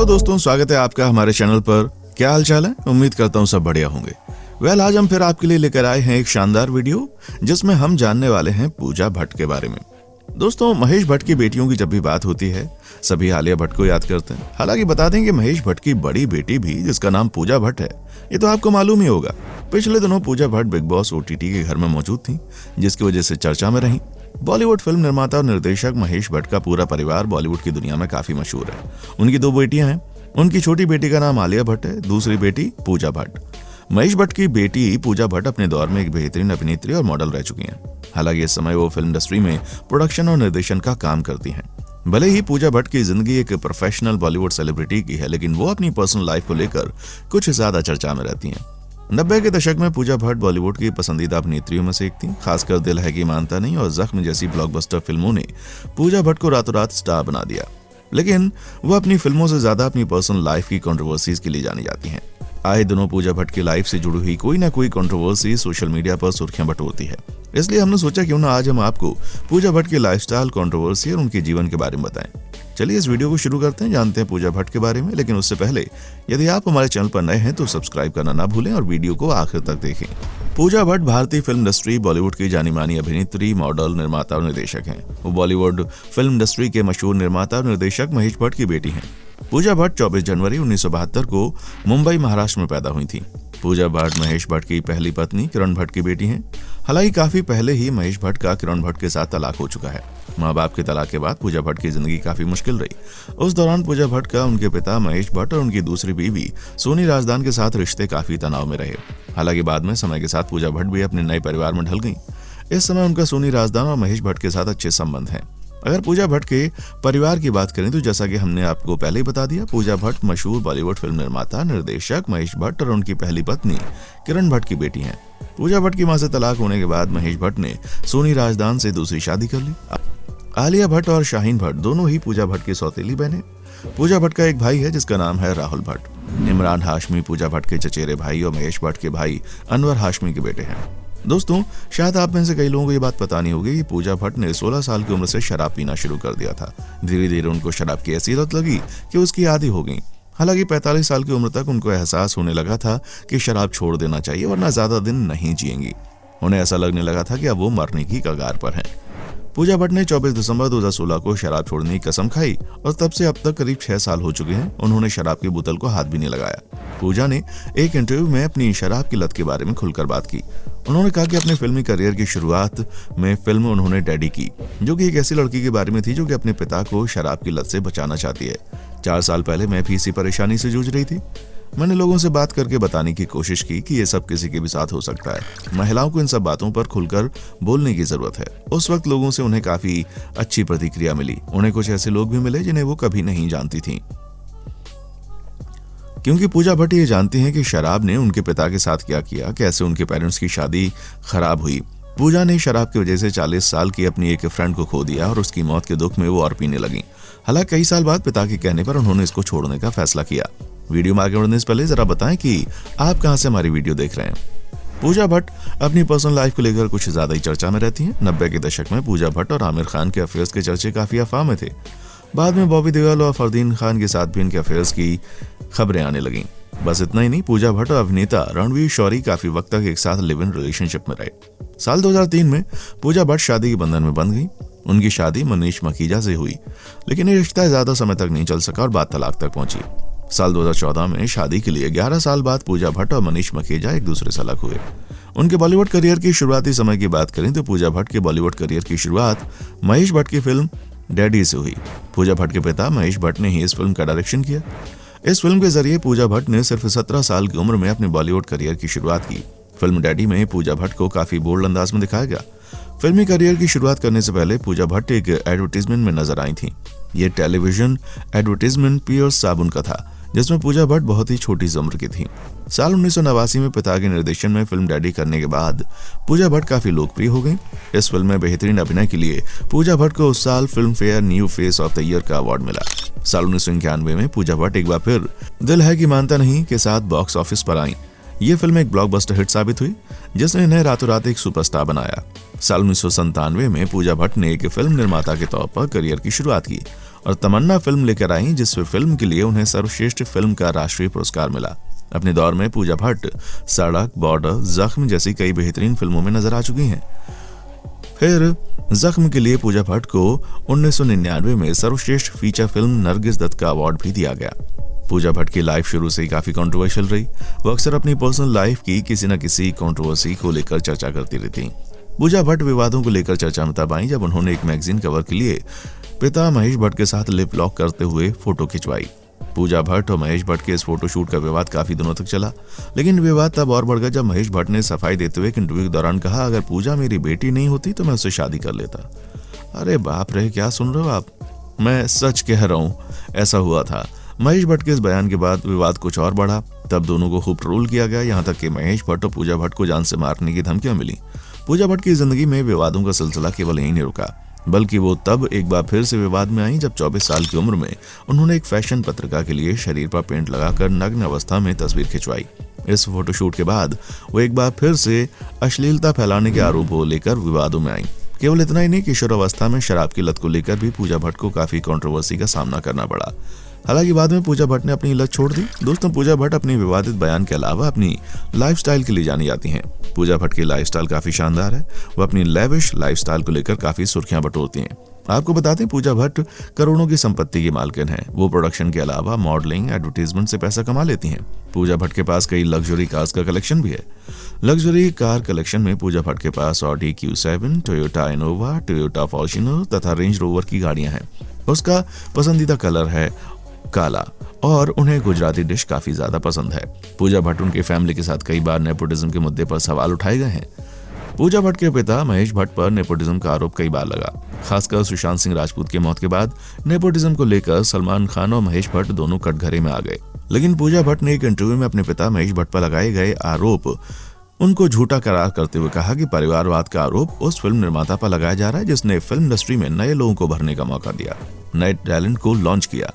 Hello दोस्तों, स्वागत है आपका हमारे चैनल पर। क्या हाल चाल है? उम्मीद करता हूँ सब बढ़िया होंगे। आज हम फिर आपके लिए लेकर आए हैं एक शानदार वीडियो जिसमें हम जानने वाले हैं पूजा भट्ट के बारे में। दोस्तों, महेश भट्ट की बेटियों की जब भी बात होती है सभी आलिया भट्ट को याद करते हैं। हालांकि बता दें कि महेश भट्ट की बड़ी बेटी भी जिसका नाम पूजा भट्ट है, ये तो आपको मालूम ही होगा। पिछले दिनों Pooja Bhatt big boss OTT के घर में मौजूद थी, जिसकी वजह से चर्चा में रही। बॉलीवुड फिल्म निर्माता और निर्देशक महेश भट्ट का पूरा परिवार बॉलीवुड की दुनिया में काफी मशहूर है। उनकी 2 बेटियां हैं। उनकी छोटी बेटी का नाम आलिया भट्ट है, दूसरी बेटी पूजा भट्ट। महेश भट्ट की बेटी पूजा भट्ट अपने दौर में एक बेहतरीन अभिनेत्री और मॉडल रह चुकी हैं। हालांकि इस समय वो फिल्म इंडस्ट्री में प्रोडक्शन और निर्देशन का काम करती हैं। भले ही पूजा भट्ट की जिंदगी एक प्रोफेशनल बॉलीवुड सेलिब्रिटी की है, लेकिन वो अपनी पर्सनल लाइफ को लेकर कुछ ज्यादा चर्चा में रहती हैं। 90 के दशक में पूजा भट्ट बॉलीवुड की पसंदीदा अभिनेत्रियों में से एक थी। खासकर दिल है कि मानता नहीं और जख्म जैसी ब्लॉकबस्टर फिल्मों ने पूजा भट्ट को रातों रात स्टार बना दिया। लेकिन वो अपनी फिल्मों से ज्यादा अपनी पर्सनल लाइफ की कंट्रोवर्सीज के लिए जानी जाती हैं। आए दिनों पूजा भट्ट की लाइफ से जुड़ी हुई कोई ना कोई कंट्रोवर्सी सोशल मीडिया पर सुर्खियां बटोरती है। इसलिए हमने सोचा क्यों ना आज हम आपको पूजा भट्ट की लाइफस्टाइल, कंट्रोवर्सी और उनके जीवन के बारे में बताएं। चलिए इस वीडियो को शुरू करते हैं, जानते हैं पूजा भट्ट के बारे में। लेकिन उससे पहले यदि आप हमारे चैनल पर नए हैं तो सब्सक्राइब करना ना भूलें और वीडियो को आखिर तक देखें। पूजा भट्ट भारतीय फिल्म इंडस्ट्री, बॉलीवुड की जानी मानी अभिनेत्री, मॉडल, निर्माता और निर्देशक हैं। वो बॉलीवुड फिल्म इंडस्ट्री के मशहूर निर्माता और निर्देशक महेश भट्ट की बेटी हैं। पूजा भट्ट 24 जनवरी 1972 को मुंबई, महाराष्ट्र में पैदा हुई थी। पूजा भट्ट महेश भट्ट की पहली पत्नी किरण भट्ट की बेटी हैं। हालांकि काफी पहले ही महेश भट्ट का किरण भट्ट के साथ तलाक हो चुका है। माँ बाप के तलाक के बाद पूजा भट्ट की जिंदगी काफी मुश्किल रही। उस दौरान पूजा भट्ट का उनके पिता महेश भट्ट और उनकी दूसरी बीवी सोनी राजदान के साथ रिश्ते काफी तनाव में रहे। हालांकि बाद में समय के साथ पूजा भट्ट भी अपने नए परिवार में ढल गई। इस समय उनका सोनी राजदान और महेश भट्ट के साथ अच्छे संबंध हैं। अगर पूजा भट्ट के परिवार की बात करें तो जैसा कि हमने आपको पहले ही बता दिया, पूजा भट्ट मशहूर बॉलीवुड फिल्म निर्माता, निर्देशक महेश भट्ट और उनकी पहली पत्नी किरण भट्ट की बेटी हैं। पूजा भट्ट की मां से तलाक होने के बाद महेश भट्ट ने सोनी राजदान से दूसरी शादी कर ली। आलिया भट्ट और शाहीन भट्ट दोनों ही पूजा भट्ट की सौतेली बहनें। पूजा भट्ट का एक भाई है जिसका नाम है राहुल भट्ट। इमरान हाशमी पूजा भट्ट के चचेरे भाई और महेश भट्ट के भाई अनवर हाशमी के बेटे हैं। दोस्तों, शायद आप में से कई लोगों को ये बात पता नहीं होगी कि पूजा भट्ट ने 16 साल की उम्र से शराब पीना शुरू कर दिया था। धीरे धीरे उनको शराब की ऐसी लत लगी कि उसकी आदी हो गई। हालांकि 45 साल की उम्र तक उनको एहसास होने लगा था कि शराब छोड़ देना चाहिए वरना ज्यादा दिन नहीं जिएंगी। उन्हें ऐसा लगने लगा था कि अब वो मरने की कगार पर हैं। पूजा भट्ट ने 24 दिसंबर 2016 को शराब छोड़ने की कसम खाई और तब से अब तक करीब 6 साल हो चुके हैं। उन्होंने शराब की बोतल को हाथ भी नहीं लगाया। पूजा ने एक इंटरव्यू में अपनी शराब की लत के बारे में खुलकर बात की। उन्होंने कहा कि अपने फिल्मी करियर की शुरुआत में फिल्म उन्होंने डैडी की, जो कि एक ऐसी लड़की के बारे में थी जो कि अपने पिता को शराब की लत से बचाना चाहती है। 4 साल पहले मैं भी इसी परेशानी से जूझ रही थी। मैंने लोगों से बात करके बताने की कोशिश की कि ये सब किसी के भी साथ हो सकता है। महिलाओं को इन सब बातों पर खुलकर बोलने की जरूरत है। उस वक्त लोगों से उन्हें काफी अच्छी प्रतिक्रिया मिली। उन्हें कुछ ऐसे लोग भी मिले जिन्हें वो कभी नहीं जानती थी, क्योंकि पूजा भट्ट ये जानती हैं कि शराब ने उनके पिता के साथ क्या किया, कैसे उनके पेरेंट्स की शादी खराब हुई। पूजा ने शराब की वजह से 40 साल की अपनी एक फ्रेंड को खो दिया और उसकी मौत के दुख में वो और पीने लगी। हालांकि कई साल बाद पिता के कहने पर उन्होंने इसको छोड़ने का फैसला किया। वीडियो में आगे बढ़ने से पहले जरा बताएं कि आप कहां से हमारी वीडियो देख रहे हैं। पूजा भट्ट अपनी पर्सनल लाइफ को लेकर कुछ ज्यादा ही चर्चा में रहती हैं। 90 के दशक में पूजा भट्ट और आमिर खान के अफेयर्स के चर्चे काफी अफवाह में थे। बाद में बॉबी देओल और फरदीन खान के साथ भी इनके अफेयर्स की खबरें आने लगीं। बस इतना ही नहीं, पूजा भट्ट और अभिनेता रणवीर शौरी काफी वक्त तक एक साथ लिव इन रिलेशनशिप में रहे। साल 2003 में पूजा भट्ट शादी के बंधन में बंध गई। उनकी शादी मनीष मखीजा से हुई, लेकिन ये रिश्ता ज्यादा समय तक नहीं चल सका और बात तलाक तक पहुंची। साल 2014 में शादी के लिए 11 साल बाद पूजा भट्ट और मनीष मखीजा एक दूसरे से अलग हुए। उनके बॉलीवुड करियर की शुरुआती समय की बात करें तो पूजा भट्ट के बॉलीवुड करियर की शुरुआत महेश भट्ट की फिल्म डैडी से हुई। पूजा भट्ट के पिता महेश भट्ट ने ही इस फिल्म का डायरेक्शन किया। इस फिल्म के जरिए पूजा भट्ट ने सिर्फ 17 साल की उम्र में अपने बॉलीवुड करियर की शुरुआत की। फिल्म डैडी में पूजा भट्ट को काफी बोल्ड अंदाज में दिखाया गया। फिल्मी करियर की शुरुआत करने से पहले पूजा भट्ट एक एडवर्टीजमेंट में नजर आई थी। ये टेलीविजन एडवर्टीजमेंट पियर्स साबुन का था, जिसमें पूजा भट्ट बहुत ही छोटी उम्र की थी। साल 1989 में पिता के निर्देशन में फिल्म डैडी करने के बाद पूजा भट्ट काफी लोकप्रिय हो गई। इस फिल्म में बेहतरीन अभिनय के लिए पूजा भट्ट को उस साल film fair new face of the year का अवार्ड मिला। साल 1991 में पूजा भट्ट एक बार फिर दिल है कि मानता नहीं के साथ बॉक्स ऑफिस पर आई। ये फिल्म एक ब्लॉकबस्टर हिट साबित हुई, जिसने इन्हें रातों रात एक सुपरस्टार बनाया। साल 1997 में पूजा भट्ट ने एक फिल्म निर्माता के तौर पर करियर की शुरुआत की और तमन्ना फिल्म लेकर आई, जिस फिल्म के लिए उन्हें सर्वश्रेष्ठ फिल्म का राष्ट्रीय पुरस्कार मिला। अपने दौर में पूजा भट्ट सड़क, बॉर्डर, जख्म जैसी कई बेहतरीन फिल्मों में नजर आ चुकी हैं। फिर जख्म के लिए पूजा भट्ट को 1999 में सर्वश्रेष्ठ फीचर फिल्म नरगिस दत्त का अवार्ड भी दिया गया। पूजा भट्ट की लाइफ शुरू से ही काफी कंट्रोवर्शियल रही। वो अक्सर अपनी पर्सनल लाइफ की किसी न किसी कंट्रोवर्सी को लेकर चर्चा करती रहती। पूजा भट्ट विवादों को लेकर चर्चा में तब आई जब उन्होंने एक मैगजीन कवर के लिए पिता महेश भट्ट के साथ लिप लॉक करते हुए फोटो खिंचवाई। पूजा भट्ट और महेश भट्ट के इस फोटोशूट का विवाद काफी दिनों तक चला, लेकिन विवाद तब और बढ़ गया जब महेश भट्ट ने सफाई देते हुए एक इंटरव्यू के दौरान कहा, अगर पूजा मेरी बेटी नहीं होती तो मैं उससे शादी कर लेता। अरे बाप रे, क्या सुन रहे हो आप? मैं सच कह रहा हूँ, ऐसा हुआ था। महेश भट्ट के इस बयान के बाद विवाद कुछ और बढ़ा। तब दोनों को खूब ट्रोल किया गया, यहाँ तक कि महेश भट्ट और पूजा भट्ट को जान से मारने की धमकियां मिली। पूजा भट्ट की जिंदगी में विवादों का सिलसिला केवल यहीं नहीं रुका, बल्कि वो तब एक बार फिर से विवाद में आई जब 24 साल की उम्र में उन्होंने एक फैशन पत्रिका के लिए शरीर पर पेंट लगाकर नग्न अवस्था में तस्वीर खिंचवाई। इस फोटोशूट के बाद वो एक बार फिर से अश्लीलता फैलाने के आरोपों लेकर विवादों में आई। केवल इतना ही नहीं, किशोरावस्था में शराब की लत को लेकर भी पूजा भट्ट को काफी कंट्रोवर्सी का सामना करना पड़ा। हालांकि बाद में पूजा भट्ट ने अपनी लत छोड़ दी। दोस्तों, पूजा भट्ट अपनी विवादित बयान के अलावा अपनी लाइफस्टाइल के लिए जानी जाती हैं। पूजा भट्ट की लाइफस्टाइल काफी शानदार है। वो अपनी लेविश लाइफस्टाइल को लेकर काफी सुर्खियां बटोरती हैं। आपको बताते हैं, पूजा भट्ट करोड़ों की संपत्ति की मालकिन है। वो प्रोडक्शन के अलावा मॉडलिंग, एडवर्टीजमेंट से पैसा कमा लेती हैं। पूजा भट्ट के पास कई लग्जरी कार्स का कलेक्शन भी है। लग्जरी कार कलेक्शन में पूजा भट्ट के पास Audi Q7, Toyota Innova, Toyota Fortuner तथा रेंज रोवर की गाड़ियां हैं। उसका पसंदीदा कलर है काला और उन्हें गुजराती डिश काफी ज्यादा पसंद है। पूजा भट्ट उनकी फैमिली के साथ कई बार नेपोटिज्म के मुद्दे पर सवाल उठाए गए हैं। पूजा भट्ट के पिता महेश भट्ट पर नेपोटिज्म का आरोप कई बार लगा। खासकर सुशांत सिंह राजपूत की मौत के बाद नेपोटिज्म को लेकर सलमान खान और महेश भट्ट दोनों कटघरे में आ गए। लेकिन पूजा भट्ट ने एक इंटरव्यू में अपने पिता महेश भट्ट पर लगाए गए आरोप उनको झूठा करार करते हुए कहा कि परिवारवाद का आरोप उस फिल्म निर्माता पर लगाया जा रहा है जिसने फिल्म इंडस्ट्री में नए लोगों को भरने का मौका दिया, नए टैलेंट को लॉन्च किया।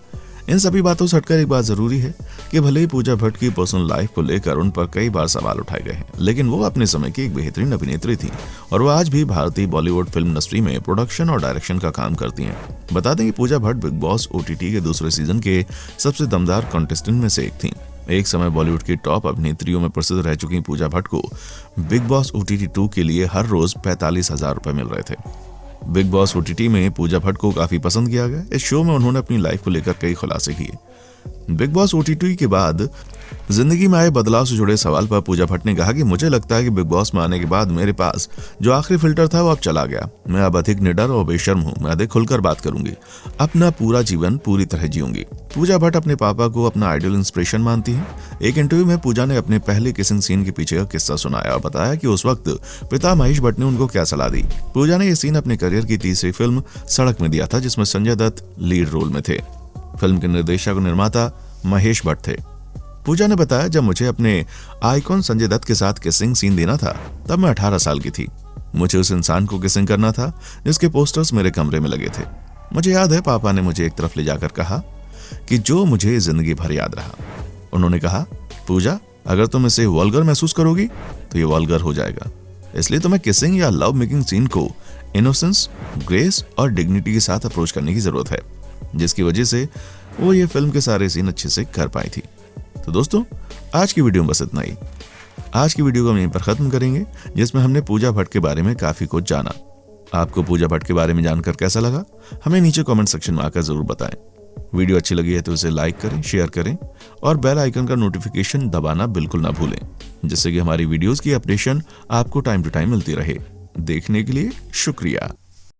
इन सभी बातों से हटकर एक बात जरूरी है कि भले ही पूजा भट्ट की पर्सनल लाइफ को लेकर उन पर कई बार सवाल उठाए गए हैं, लेकिन वो अपने समय की एक बेहतरीन अभिनेत्री थी और वो आज भी भारतीय बॉलीवुड फिल्म इंडस्ट्री में प्रोडक्शन और डायरेक्शन का काम करती हैं। बता दें कि Pooja Bhatt big boss OTT के दूसरे सीजन के सबसे दमदार कंटेस्टेंट में से एक थी। एक समय बॉलीवुड की टॉप अभिनेत्रियों में प्रसिद्ध रह चुकी पूजा भट्ट को बिग बॉस OTT 2 के लिए हर रोज 45,000 रुपए मिल रहे थे। बिग बॉस OTT में पूजा भट्ट को काफी पसंद किया गया। इस शो में उन्होंने अपनी लाइफ को लेकर कई खुलासे किए। बिग बॉस OTT के बाद जिंदगी में आए बदलाव से जुड़े सवाल पर पूजा भट्ट ने कहा कि मुझे लगता है कि बिग बॉस में आने के बाद मेरे पास जो आखिरी फिल्टर था वो अब चला गया। मैं अब अधिक निडर और बेशर्म हूँ। मैं अधिक खुलकर बात करूंगी, अपना पूरा जीवन पूरी तरह जीऊंगी। पूजा भट्ट अपने पापा को अपना आइडल इंस्पिरेशन मानती है। एक इंटरव्यू में पूजा ने अपने पहले किसिंग सीन के पीछे का किस्सा सुनाया और बताया कि उस वक्त पिता महेश भट्ट ने उनको क्या सलाह दी। पूजा ने यह सीन अपने करियर की तीसरी फिल्म सड़क में दिया था, जिसमें संजय दत्त लीड रोल में थे। फिल्म के निर्देशक और निर्माता महेश भट्ट थे। पूजा ने बताया, जब मुझे अपने आइकॉन संजय दत्त के साथ किसिंग सीन देना था तब मैं 18 साल की थी। मुझे उस इंसान को किसिंग करना था जिसके पोस्टर्स मेरे कमरे में लगे थे। मुझे याद है पापा ने मुझे एक तरफ ले जाकर कहा कि जो मुझे जिंदगी भर याद रहा। उन्होंने कहा, पूजा, अगर तुम इसे वल्गर महसूस करोगी तो ये वल्गर हो जाएगा, इसलिए तुम्हें किसिंग या लव मेकिंग सीन को इनोसेंस, ग्रेस और डिग्निटी के साथ अप्रोच करने की जरूरत है, जिसकी वजह से वो ये फिल्म के सारे सीन अच्छे से कर पाई थी। तो दोस्तों, आज की वीडियो में बस इतना ही। आज की वीडियो को हम यहीं पर खत्म करेंगे, जिसमें हमने पूजा भट्ट के बारे में काफी कुछ जाना। आपको पूजा भट्ट के बारे में जानकर कैसा लगा, हमें नीचे कमेंट सेक्शन में आकर जरूर बताएं। वीडियो अच्छी लगी है तो इसे लाइक करें, शेयर करें और बेल आइकन का नोटिफिकेशन दबाना बिल्कुल ना भूलें, जिससे कि हमारी वीडियोस की अपडेशन आपको टाइम टू टाइम मिलती रहे। देखने के लिए शुक्रिया।